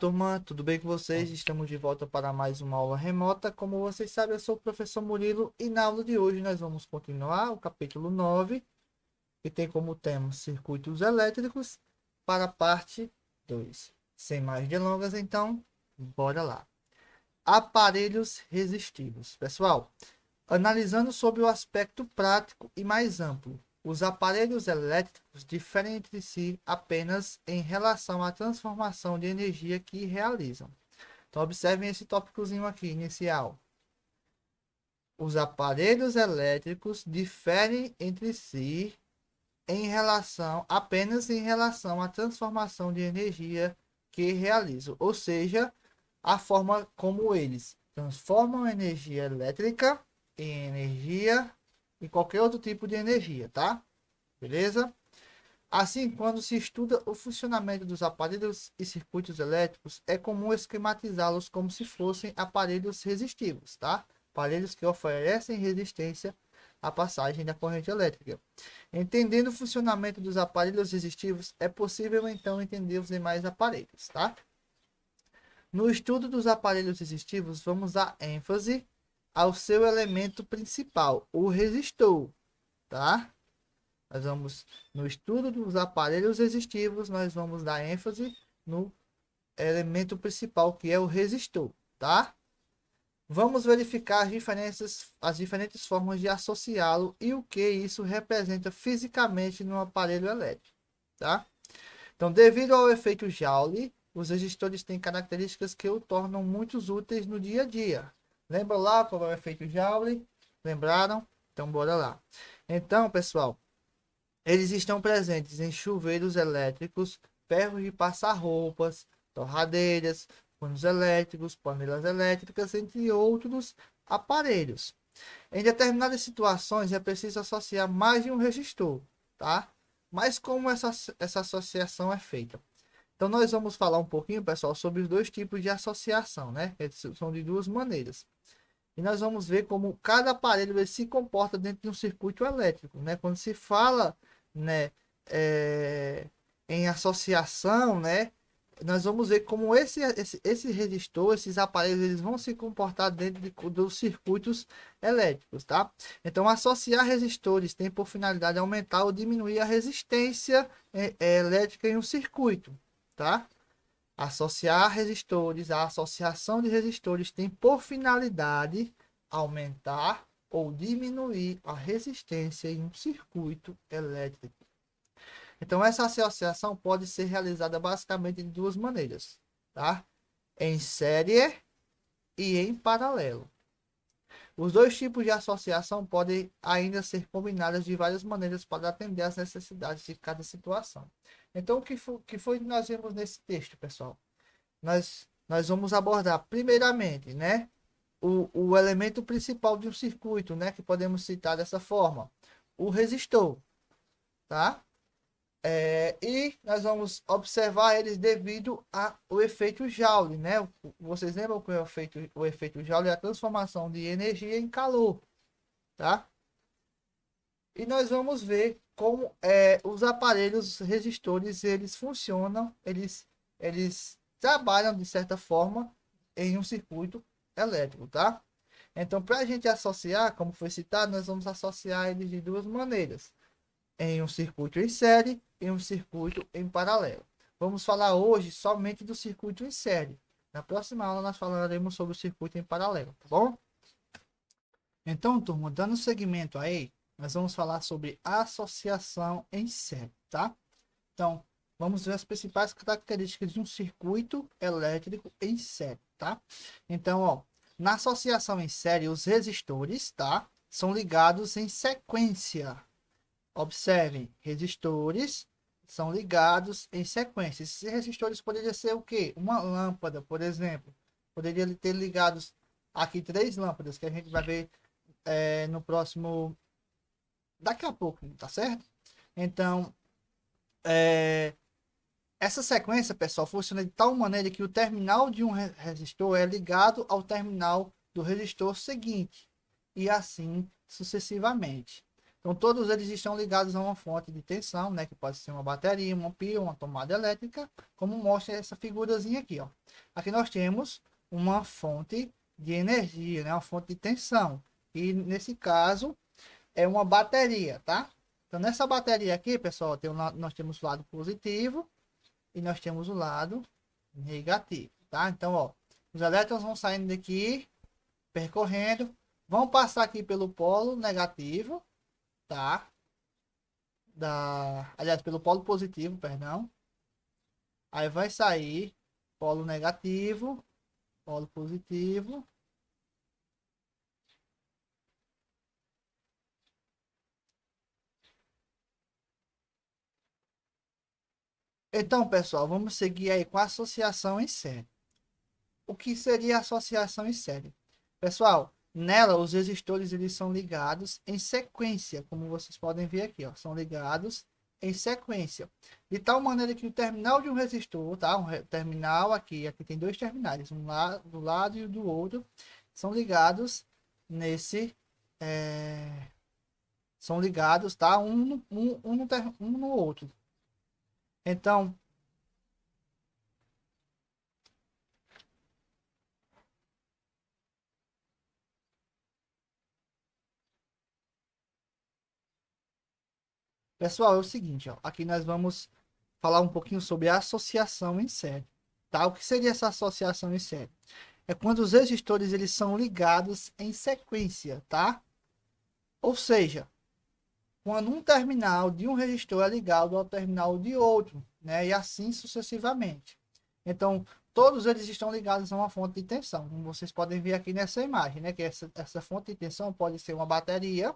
turma, tudo bem com vocês? Estamos de volta para mais uma aula remota. Como vocês sabem, eu sou o professor Murilo e na aula de hoje nós vamos continuar o capítulo 9, que tem como tema circuitos elétricos, para a parte 2. Sem mais delongas, então, bora lá. Aparelhos resistivos. Pessoal, analisando sobre o aspecto prático e mais amplo, os aparelhos elétricos diferem entre si apenas em relação à transformação de energia que realizam. Então, observem esse tópicozinho aqui, inicial. Os aparelhos elétricos diferem entre si apenas em relação à transformação de energia que realizam, ou seja, a forma como eles transformam energia elétrica em energia e qualquer outro tipo de energia, tá? Beleza? Assim, quando se estuda o funcionamento dos aparelhos e circuitos elétricos, é comum esquematizá-los como se fossem aparelhos resistivos, tá? Aparelhos que oferecem resistência à passagem da corrente elétrica. Entendendo o funcionamento dos aparelhos resistivos, é possível então entender os demais aparelhos, tá? No estudo dos aparelhos resistivos, vamos dar ênfase ao seu elemento principal, o resistor, tá? Nós vamos, no estudo dos aparelhos resistivos, nós vamos dar ênfase no elemento principal, que é o resistor, tá? Vamos verificar as diferentes formas de associá-lo e o que isso representa fisicamente no aparelho elétrico, tá? Então, devido ao efeito Joule, os resistores têm características que o tornam muito úteis no dia a dia. Lembra lá qual é o efeito Joule? Lembraram? Então, bora lá. Então, pessoal, eles estão presentes em chuveiros elétricos, ferros de passar roupas, torradeiras, fornos elétricos, panelas elétricas, entre outros aparelhos. Em determinadas situações é preciso associar mais de um resistor, tá? Mas como essa associação é feita? Então nós vamos falar um pouquinho, pessoal, sobre os dois tipos de associação, né? Eles são de duas maneiras. E nós vamos ver como cada aparelho ele se comporta dentro de um circuito elétrico, né? Quando se fala, né, em associação, né, nós vamos ver como esse resistor, esses aparelhos, eles vão se comportar dentro dos circuitos elétricos, tá? Então, associar resistores tem por finalidade aumentar ou diminuir a resistência elétrica em um circuito, tá? Associar resistores, a associação de resistores tem por finalidade aumentar ou diminuir a resistência em um circuito elétrico. Então, essa associação pode ser realizada basicamente de duas maneiras, tá? Em série e em paralelo. Os dois tipos de associação podem ainda ser combinados de várias maneiras para atender às necessidades de cada situação. Então, o que foi que nós vimos nesse texto, pessoal? Nós vamos abordar primeiramente, né, o elemento principal de um circuito, né, que podemos citar dessa forma, o resistor, tá? E nós vamos observar eles devido ao efeito Joule, né? Vocês lembram que o efeito Joule é a transformação de energia em calor, tá? E nós vamos ver como os aparelhos resistores eles funcionam, eles trabalham de certa forma em um circuito elétrico, tá? Então, para a gente associar, como foi citado, nós vamos associar eles de duas maneiras: em um circuito em série e um circuito em paralelo. Vamos falar hoje somente do circuito em série. Na próxima aula nós falaremos sobre o circuito em paralelo, tá bom? Então, turma, dando seguimento aí, nós vamos falar sobre associação em série, tá? Então, vamos ver as principais características de um circuito elétrico em série, tá? Então, ó, na associação em série, os resistores, tá, são ligados em sequência. Observem, resistores são ligados em sequência. Esses resistores poderiam ser o quê? Uma lâmpada, por exemplo. Poderia ter ligados aqui três lâmpadas que a gente vai ver no próximo, daqui a pouco, tá certo? Então, essa sequência, pessoal, funciona de tal maneira que o terminal de um resistor é ligado ao terminal do resistor seguinte, e assim sucessivamente. Então, todos eles estão ligados a uma fonte de tensão, né? Que pode ser uma bateria, uma pia, uma tomada elétrica, como mostra essa figurazinha aqui, ó. Aqui nós temos uma fonte de energia, né? Uma fonte de tensão. E nesse caso é uma bateria, tá? Então, nessa bateria aqui, pessoal, nós temos o lado positivo e nós temos o lado negativo, tá? Então, ó, os elétrons vão saindo daqui, percorrendo, vão passar aqui pelo polo negativo, tá? Aliás, pelo polo positivo, perdão. Aí vai sair polo negativo, polo positivo. Então, pessoal, vamos seguir aí com a associação em série. O que seria a associação em série? Pessoal, nela os resistores eles são ligados em sequência, como vocês podem ver aqui, ó, são ligados em sequência, de tal maneira que o terminal de um resistor, tá? Terminal aqui tem dois terminais, um lá do lado e o do outro, são ligados nesse, são ligados, tá? Um no outro. Então, pessoal, é o seguinte, ó, aqui nós vamos falar um pouquinho sobre a associação em série, tá? O que seria essa associação em série? É quando os resistores eles são ligados em sequência, tá? Ou seja, quando um terminal de um resistor é ligado ao terminal de outro, né? E assim sucessivamente. Então, todos eles estão ligados a uma fonte de tensão, como vocês podem ver aqui nessa imagem, né? Que essa fonte de tensão pode ser uma bateria,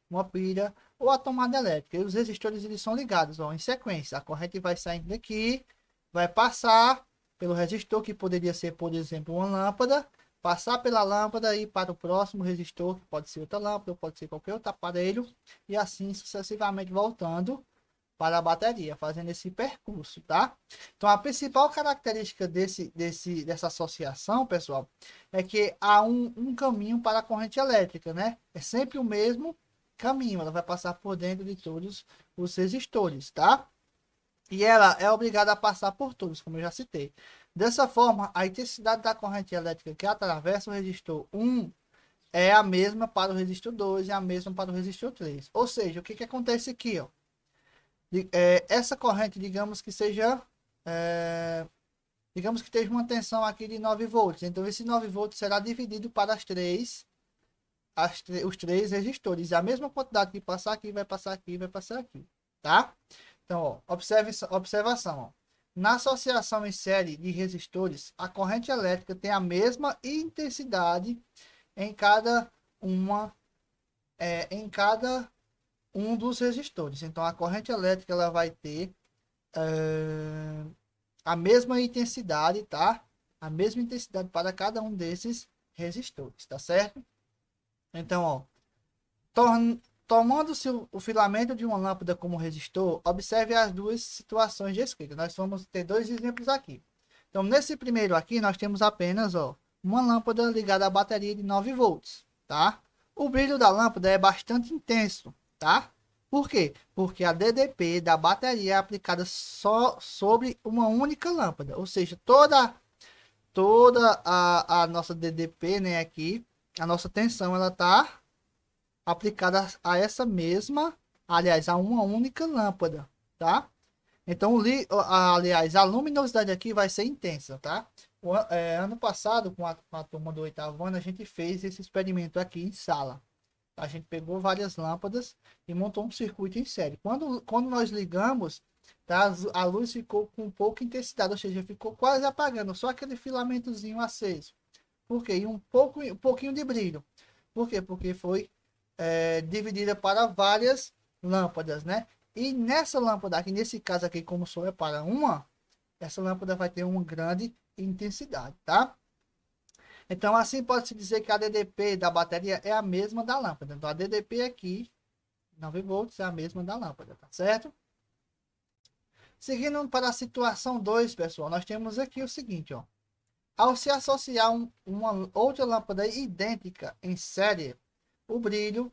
uma pilha ou a tomada elétrica. E os resistores eles são ligados, ó, em sequência. A corrente vai saindo daqui, vai passar pelo resistor, que poderia ser, por exemplo, uma lâmpada, passar pela lâmpada e ir para o próximo resistor, que pode ser outra lâmpada, ou pode ser qualquer outro aparelho, e assim sucessivamente voltando para a bateria, fazendo esse percurso, tá? Então, a principal característica dessa associação, pessoal, é que há um caminho para a corrente elétrica, né? É sempre o mesmo caminho, ela vai passar por dentro de todos os resistores, tá? E ela é obrigada a passar por todos, como eu já citei. Dessa forma, a intensidade da corrente elétrica que atravessa o resistor 1 é a mesma para o resistor 2 e a mesma para o resistor 3. Ou seja, o que acontece aqui, ó? Essa corrente, digamos que seja, digamos que tenha uma tensão aqui de 9 volts. Então, esse 9 volts será dividido para os três resistores. E a mesma quantidade que passar aqui, vai passar aqui, vai passar aqui, tá? Então, ó, observação. Ó. Na associação em série de resistores, a corrente elétrica tem a mesma intensidade em cada em cada um dos resistores. Então, a corrente elétrica ela vai ter a mesma intensidade, tá? A mesma intensidade para cada um desses resistores, tá certo? Então, ó, tomando-se o filamento de uma lâmpada como resistor, observe as duas situações de escrita. Nós vamos ter dois exemplos aqui. Então, nesse primeiro aqui, nós temos apenas, ó, uma lâmpada ligada à bateria de 9 volts, tá? O brilho da lâmpada é bastante intenso, tá? Por quê? Porque a DDP da bateria é aplicada só sobre uma única lâmpada, ou seja, toda a nossa DDP, né, aqui, a nossa tensão, ela tá aplicada a essa mesma, aliás, a uma única lâmpada, tá? Então, aliás, a luminosidade aqui vai ser intensa, tá? Ano passado, com a turma do oitavo ano, a gente fez esse experimento aqui em sala. A gente pegou várias lâmpadas e montou um circuito em série. Quando nós ligamos, tá, a luz ficou com pouca intensidade, ou seja, ficou quase apagando, só aquele filamentozinho aceso. Por quê? E um pouquinho de brilho. Por quê? Porque foi dividida para várias lâmpadas, né? E nessa lâmpada aqui, nesse caso aqui, como só é para uma, essa lâmpada vai ter uma grande intensidade, tá? Então, assim pode-se dizer que a DDP da bateria é a mesma da lâmpada. Então, a DDP aqui, 9 volts, é a mesma da lâmpada, tá certo? Seguindo para a situação 2, pessoal, nós temos aqui o seguinte, ó. Ao se associar uma outra lâmpada idêntica em série, o brilho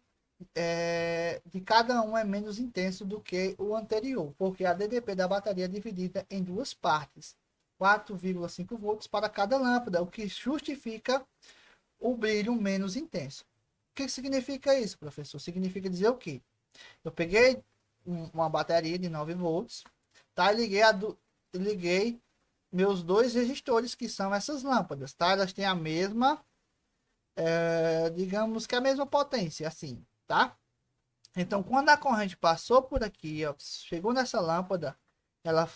de cada um é menos intenso do que o anterior, porque a DDP da bateria é dividida em duas partes, 4,5 volts para cada lâmpada, o que justifica o brilho menos intenso. O que significa isso, professor? Significa dizer o quê? Eu peguei uma bateria de 9 volts, tá? E liguei meus dois resistores, que são essas lâmpadas, tá? Elas têm a mesma, digamos que a mesma potência, assim, tá? Então, quando a corrente passou por aqui, ó, chegou nessa lâmpada, ela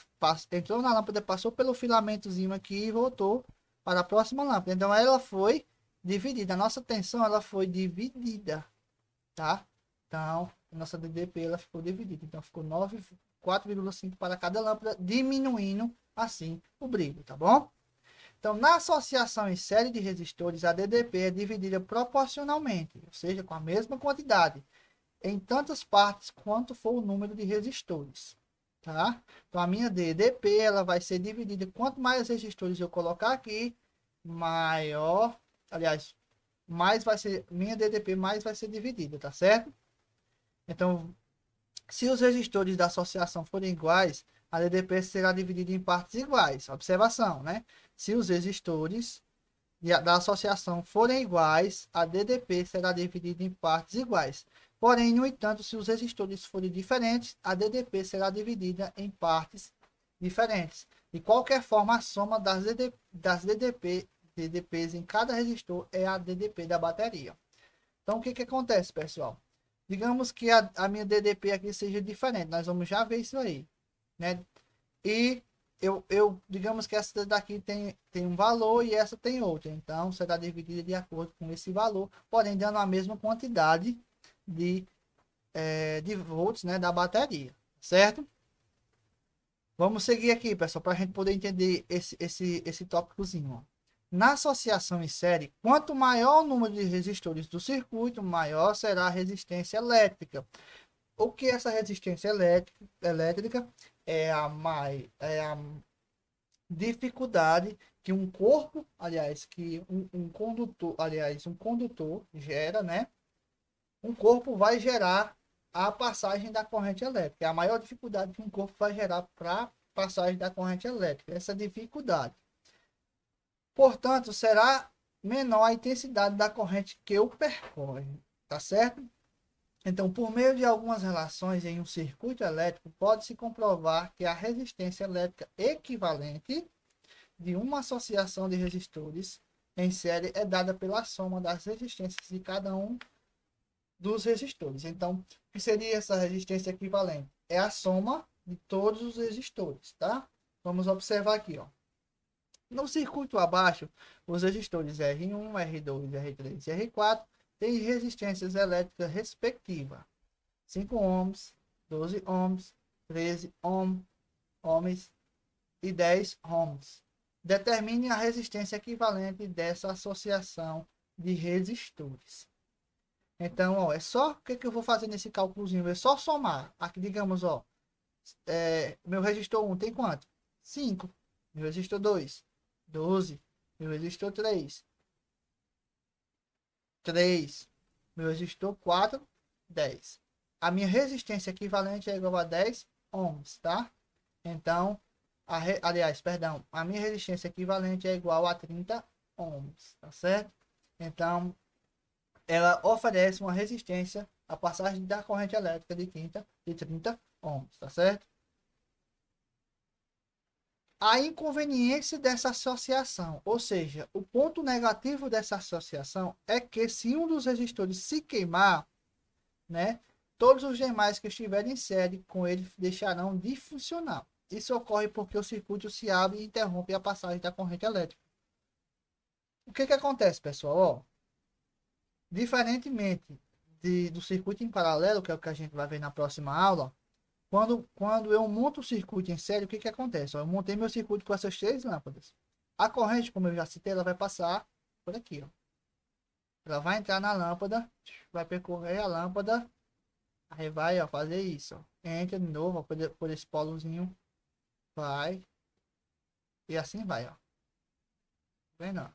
entrou na lâmpada, passou pelo filamentozinho aqui e voltou para a próxima lâmpada. Então, ela foi dividida. A nossa tensão, ela foi dividida, tá? Então, a nossa DDP, ela ficou dividida. Então, ficou 4,5 para cada lâmpada, diminuindo assim o brilho, tá bom? Então, na associação em série de resistores, a DDP é dividida proporcionalmente, ou seja, com a mesma quantidade, em tantas partes quanto for o número de resistores, tá? Então, a minha DDP, ela vai ser dividida, quanto mais resistores eu colocar aqui, maior, aliás, mais vai ser, minha DDP mais vai ser dividida, tá certo? Então, se os resistores da associação forem iguais, a DDP será dividida em partes iguais. Observação, né? Se os resistores da associação forem iguais, a DDP será dividida em partes iguais. Porém, no entanto, se os resistores forem diferentes, a DDP será dividida em partes diferentes. De qualquer forma, a soma das DDPs em cada resistor é a DDP da bateria. Então, o que acontece, pessoal? Digamos que a minha DDP aqui seja diferente. Nós vamos já ver isso aí, né? E digamos que essa daqui tem um valor e essa tem outro. Então, será dividida de acordo com esse valor, porém dando a mesma quantidade de, de volts, né, da bateria, certo? Vamos seguir aqui, pessoal, para a gente poder entender esse tópicozinho. Ó. Na associação em série, quanto maior o número de resistores do circuito, maior será a resistência elétrica. O que é essa resistência elétrica é a dificuldade que um corpo, aliás, que um condutor, aliás, um condutor gera, né? Um corpo vai gerar a passagem da corrente elétrica. É a maior dificuldade que um corpo vai gerar para passagem da corrente elétrica. Essa dificuldade. Portanto, será menor a intensidade da corrente que o percorre, tá certo? Então, por meio de algumas relações em um circuito elétrico, pode-se comprovar que a resistência elétrica equivalente de uma associação de resistores em série é dada pela soma das resistências de cada um dos resistores. Então, o que seria essa resistência equivalente? É a soma de todos os resistores, tá? Vamos observar aqui, ó. No circuito abaixo, os resistores R1, R2, R3 e R4 têm resistências elétricas respectivas. 5 ohms, 12 ohms, 13 ohms e 10 ohms. Determine a resistência equivalente dessa associação de resistores. Então, ó, é só o que eu vou fazer nesse cálculozinho? É só somar. Aqui, digamos, ó, meu resistor 1 tem quanto? 5. Meu resistor 2, 12. Meu resistor 3. Meu resistor 4, 10. A minha resistência equivalente é igual a 10 ohms, tá? Então, aliás, perdão, a minha resistência equivalente é igual a 30 ohms, tá certo? Então, ela oferece uma resistência à passagem da corrente elétrica de 30 ohms, tá certo? A inconveniência dessa associação, ou seja, o ponto negativo dessa associação é que se um dos resistores se queimar, né, todos os demais que estiverem em série com ele deixarão de funcionar. Isso ocorre porque o circuito se abre e interrompe a passagem da corrente elétrica. O que acontece, pessoal? Ó, diferentemente do circuito em paralelo, que é o que a gente vai ver na próxima aula, quando eu monto o circuito em série, o que acontece? Ó, eu montei meu circuito com essas três lâmpadas. A corrente, como eu já citei, ela vai passar por aqui. Ó. Ela vai entrar na lâmpada, vai percorrer a lâmpada, aí vai ó, fazer isso. Ó. Entra de novo ó, por esse polozinho, vai, e assim vai. Ó. Vendo? Ó?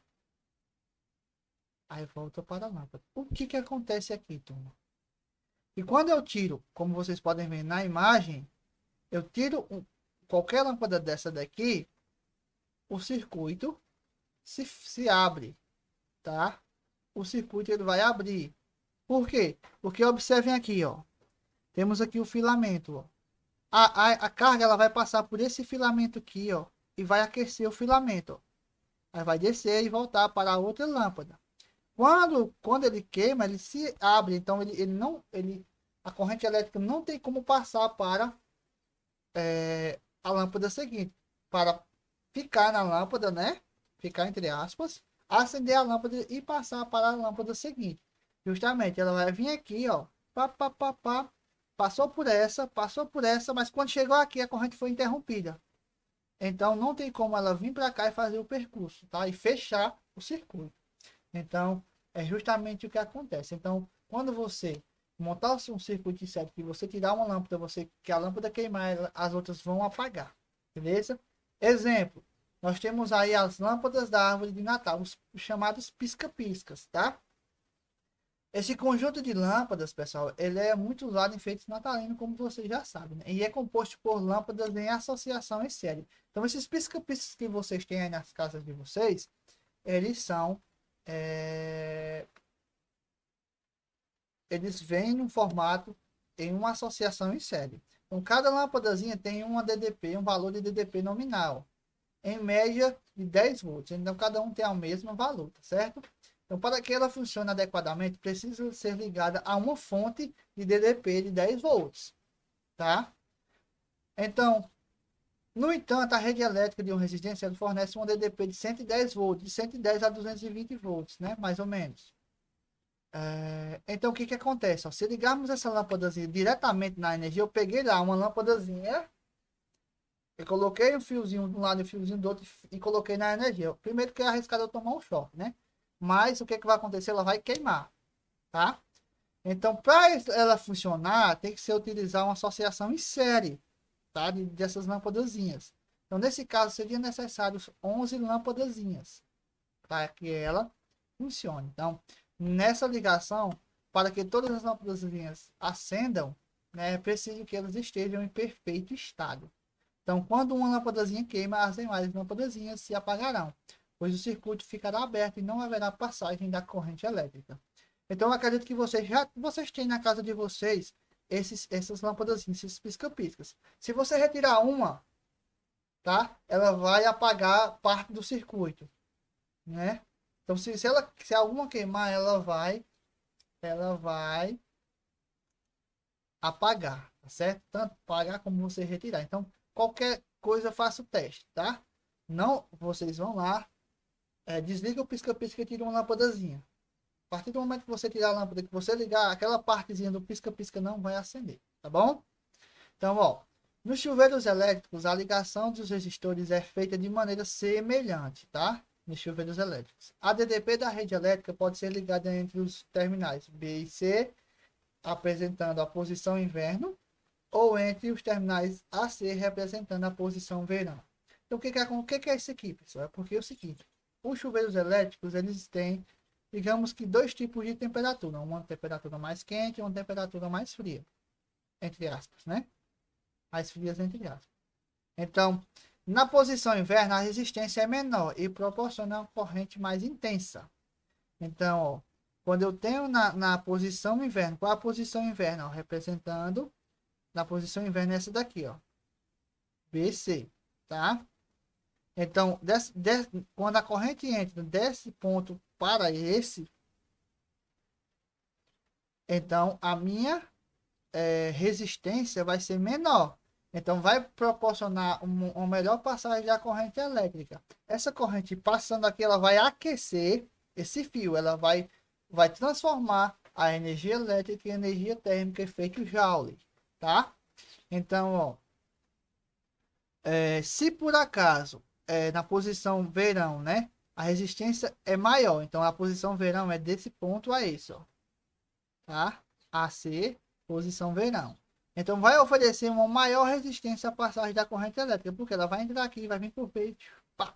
Aí volta para a lâmpada. O que acontece aqui, turma? E quando eu tiro, como vocês podem ver na imagem, eu tiro qualquer lâmpada dessa daqui, o circuito se abre, tá? O circuito ele vai abrir. Por quê? Porque observem aqui, ó. Temos aqui o filamento, ó. A carga ela vai passar por esse filamento aqui, ó, e vai aquecer o filamento, ó. Aí vai descer e voltar para a outra lâmpada. Quando ele queima, ele se abre, então a corrente elétrica não tem como passar para a lâmpada seguinte, para ficar na lâmpada, né? Ficar entre aspas, acender a lâmpada e passar para a lâmpada seguinte. Justamente, ela vai vir aqui, ó, pá, pá, pá, pá, passou por essa, mas quando chegou aqui a corrente foi interrompida. Então não tem como ela vir para cá e fazer o percurso, tá? E fechar o circuito. Então é justamente o que acontece. Então quando você montar um circuito certo, que você tirar uma lâmpada, que a lâmpada queimar, as outras vão apagar, beleza? Exemplo, nós temos aí as lâmpadas da árvore de Natal, os chamados pisca-piscas, tá? Esse conjunto de lâmpadas, pessoal, ele é muito usado em enfeites natalinos, como vocês já sabem, né? E é composto por lâmpadas em associação em série. Então, esses pisca-piscas que vocês têm aí nas casas de vocês, eles são... é, Eles vêm no formato em uma associação em série. Então, cada lâmpadazinha tem uma DDP, um valor de DDP nominal, em média de 10 volts. Então, cada um tem o mesmo valor, tá certo? Então, para que ela funcione adequadamente, precisa ser ligada a uma fonte de DDP de 10 volts, tá? Então, no entanto, a rede elétrica de uma residência fornece uma DDP de 110 volts, de 110 a 220 volts, né? Mais ou menos. Então, o que que acontece? Ó, se ligarmos essa lâmpadazinha diretamente na energia, eu peguei lá uma lâmpadazinha, eu coloquei um fiozinho de um lado e um fiozinho do outro e coloquei na energia. Primeiro que é arriscado eu tomar um choque, né? Mas o que que vai acontecer? Ela vai queimar, tá? Então, para ela funcionar, tem que ser utilizar uma associação em série, tá? Dessas lâmpadazinhas. Então, nesse caso, seria necessário 11 lâmpadazinhas para que ela funcione. Então, nessa ligação, para que todas as lâmpadazinhas acendam, né, é preciso que elas estejam em perfeito estado. Então, quando uma lâmpadazinha queima, as demais lâmpadazinhas se apagarão, pois o circuito ficará aberto e não haverá passagem da corrente elétrica. Então, eu acredito que vocês têm na casa de vocês essas lâmpadazinhas, esses pisca-piscas. Se você retirar uma, tá? Ela vai apagar parte do circuito, né? Então, se alguma queimar, ela vai apagar, tá certo? Tanto apagar como você retirar. Então, qualquer coisa, faça o teste, tá? Não, vocês vão lá, desliga o pisca-pisca e tira uma lâmpadazinha. A partir do momento que você tirar a lâmpada, que você ligar, aquela partezinha do pisca-pisca não vai acender, tá bom? Então, ó, nos chuveiros elétricos, a ligação dos resistores é feita de maneira semelhante, tá? Nos chuveiros elétricos. A DDP da rede elétrica pode ser ligada entre os terminais B e C, apresentando a posição inverno, ou entre os terminais AC, representando a posição verão. Então, o que é isso aqui, pessoal? É porque é o seguinte, os chuveiros elétricos, eles têm, digamos que, dois tipos de temperatura. Uma temperatura mais quente e uma temperatura mais fria, entre aspas, né? Mais frias, entre aspas. Então, na posição inverno, a resistência é menor e proporciona uma corrente mais intensa. Então, ó, quando eu tenho na posição inverno, qual é a posição inverno? Ó, representando, na posição inverno é essa daqui, ó, BC, tá? Então, quando a corrente entra desse ponto para esse, então a minha resistência vai ser menor. Então, vai proporcionar uma melhor passagem da corrente elétrica. Essa corrente passando aqui, ela vai aquecer esse fio. Ela vai transformar a energia elétrica em energia térmica, efeito Joule, tá? Então, ó, se por acaso, na posição verão, né? A resistência é maior. Então, a posição verão é desse ponto a esse, ó, tá? AC, posição verão. Então vai oferecer uma maior resistência à passagem da corrente elétrica, porque ela vai entrar aqui, vai vir por peito. Pá.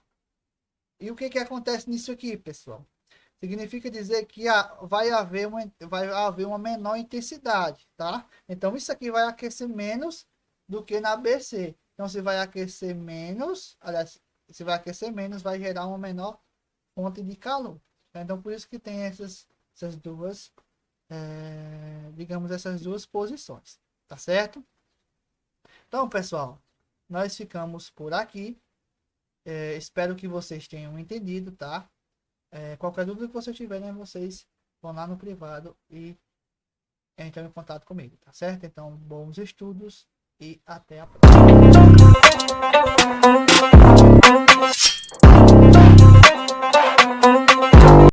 E o que que acontece nisso aqui, pessoal? significa dizer que vai haver uma menor intensidade, tá? Então, isso aqui vai aquecer menos do que na BC. Então, se vai aquecer menos, aliás, se vai aquecer menos, vai gerar uma menor fonte de calor. Então, por isso que tem essas duas, digamos, essas duas posições, tá certo? Então, pessoal, nós ficamos por aqui. Espero que vocês tenham entendido, tá? Qualquer dúvida que vocês tiverem, vocês vão lá no privado e entram em contato comigo, tá certo? Então, bons estudos e até a próxima.